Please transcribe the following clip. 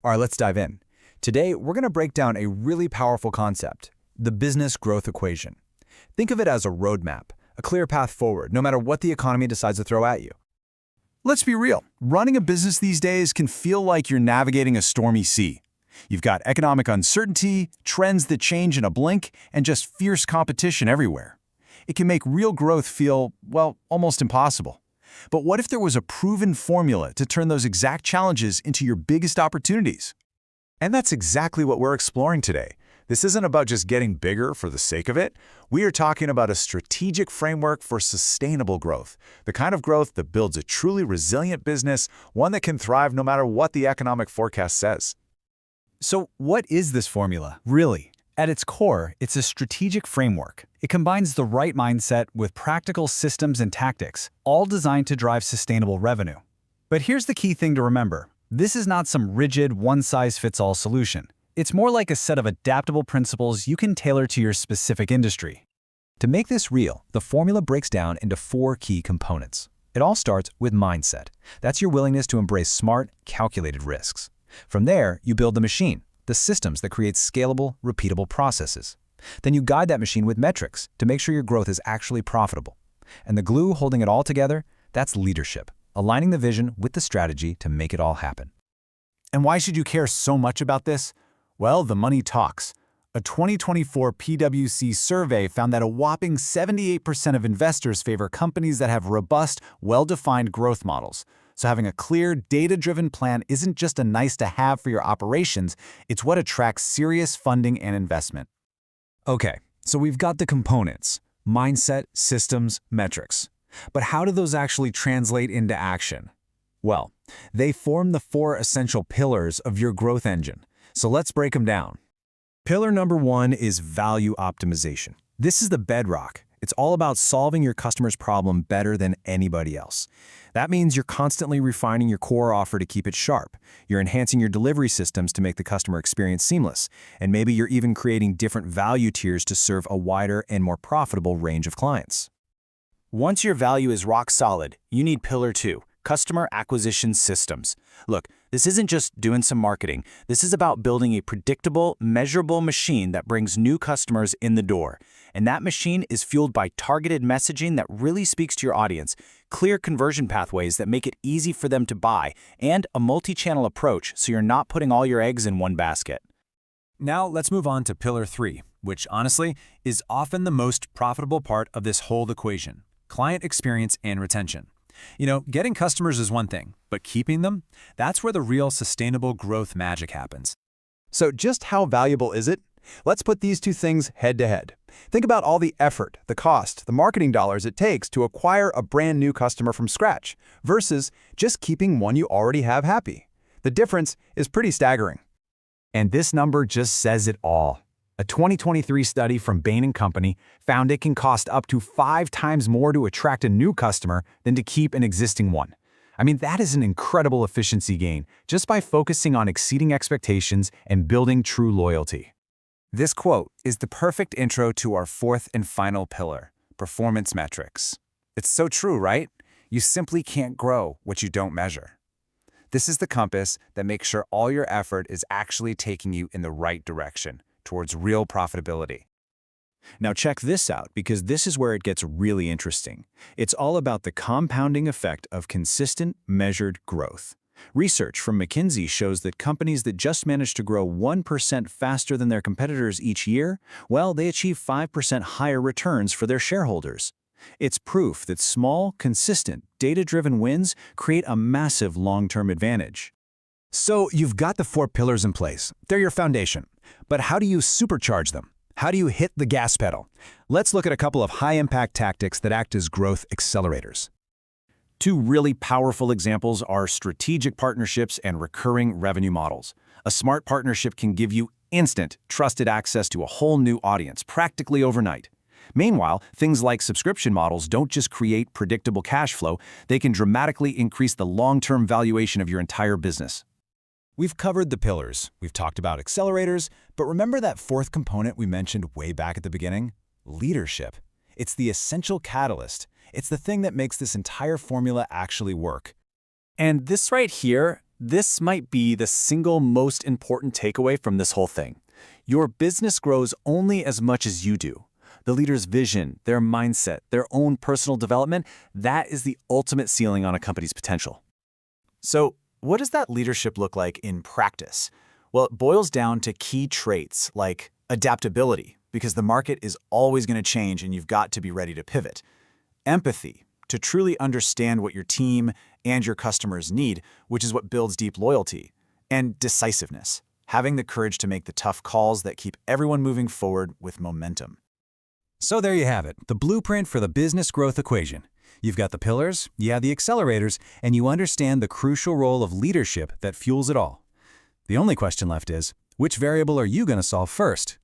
All right, let's dive in. Today, we're going to break down a really powerful concept, the business growth equation. Think of it as a roadmap, a clear path forward, no matter what the economy decides to throw at you. Let's be real. Running a business these days can feel like you're navigating a stormy sea. You've got economic uncertainty, trends that change in a blink, and just fierce competition everywhere. It can make real growth feel, well, almost impossible. But what if there was a proven formula to turn those exact challenges into your biggest opportunities? And that's exactly what we're exploring today. This isn't about just getting bigger for the sake of it. We are talking about a strategic framework for sustainable growth, the kind of growth that builds a truly resilient business, one that can thrive no matter what the economic forecast says. So what is this formula, really? At its core, it's a strategic framework. It combines the right mindset with practical systems and tactics, all designed to drive sustainable revenue. But here's the key thing to remember. This is not some rigid, one-size-fits-all solution. It's more like a set of adaptable principles you can tailor to your specific industry. To make this real, the formula breaks down into 4 key components. It all starts with mindset. That's your willingness to embrace smart, calculated risks. From there, you build the machine, the systems that create scalable, repeatable processes. Then you guide that machine with metrics to make sure your growth is actually profitable. And the glue holding it all together, that's leadership, aligning the vision with the strategy to make it all happen. And why should you care so much about this? Well, the money talks. A 2024 PwC survey found that a whopping 78% of investors favor companies that have robust, well-defined growth models. So having a clear, data-driven plan isn't just a nice-to-have for your operations, it's what attracts serious funding and investment. Okay, so we've got the components: mindset, systems, metrics. But how do those actually translate into action? Well, they form the 4 essential pillars of your growth engine. So let's break them down. Pillar number 1 is value optimization. This is the bedrock. It's all about solving your customer's problem better than anybody else. That means you're constantly refining your core offer to keep it sharp. You're enhancing your delivery systems to make the customer experience seamless. And maybe you're even creating different value tiers to serve a wider and more profitable range of clients. Once your value is rock solid, you need Pillar 2, customer acquisition systems. Look, this isn't just doing some marketing. This is about building a predictable, measurable machine that brings new customers in the door. And that machine is fueled by targeted messaging that really speaks to your audience, clear conversion pathways that make it easy for them to buy, and a multi-channel approach so you're not putting all your eggs in one basket. Now let's move on to Pillar 3, which honestly is often the most profitable part of this whole equation: client experience and retention. You know, getting customers is one thing, but keeping them, that's where the real sustainable growth magic happens. So just how valuable is it? Let's put these 2 things head to head. Think about all the effort, the cost, the marketing dollars it takes to acquire a brand new customer from scratch versus just keeping one you already have happy. The difference is pretty staggering. And this number just says it all. A 2023 study from Bain & Company found it can cost up to 5 times more to attract a new customer than to keep an existing one. I mean, that is an incredible efficiency gain just by focusing on exceeding expectations and building true loyalty. This quote is the perfect intro to our 4th and final pillar, performance metrics. It's so true, right? You simply can't grow what you don't measure. This is the compass that makes sure all your effort is actually taking you in the right direction, towards real profitability. Now check this out, because this is where it gets really interesting. It's all about the compounding effect of consistent, measured growth. Research from McKinsey shows that companies that just manage to grow 1% faster than their competitors each year, well, they achieve 5% higher returns for their shareholders. It's proof that small, consistent, data-driven wins create a massive long-term advantage. So you've got the 4 pillars in place. They're your foundation. But how do you supercharge them? How do you hit the gas pedal? Let's look at a couple of high-impact tactics that act as growth accelerators. 2 really powerful examples are strategic partnerships and recurring revenue models. A smart partnership can give you instant, trusted access to a whole new audience practically overnight. Meanwhile, things like subscription models don't just create predictable cash flow, they can dramatically increase the long-term valuation of your entire business. We've covered the pillars, we've talked about accelerators, but remember that 4th component we mentioned way back at the beginning? Leadership. It's the essential catalyst. It's the thing that makes this entire formula actually work. And this right here, This might be the single most important takeaway from this whole thing. Your business grows only as much as you do. The leader's vision, their mindset, their own personal development, that is the ultimate ceiling on a company's potential. So, what does that leadership look like in practice? Well, it boils down to key traits like adaptability, because the market is always going to change and you've got to be ready to pivot. Empathy, to truly understand what your team and your customers need, which is what builds deep loyalty. And decisiveness, having the courage to make the tough calls that keep everyone moving forward with momentum. So there you have it, the blueprint for the business growth equation. You've got the pillars, you have the accelerators, and you understand the crucial role of leadership that fuels it all. The only question left is, which variable are you going to solve first?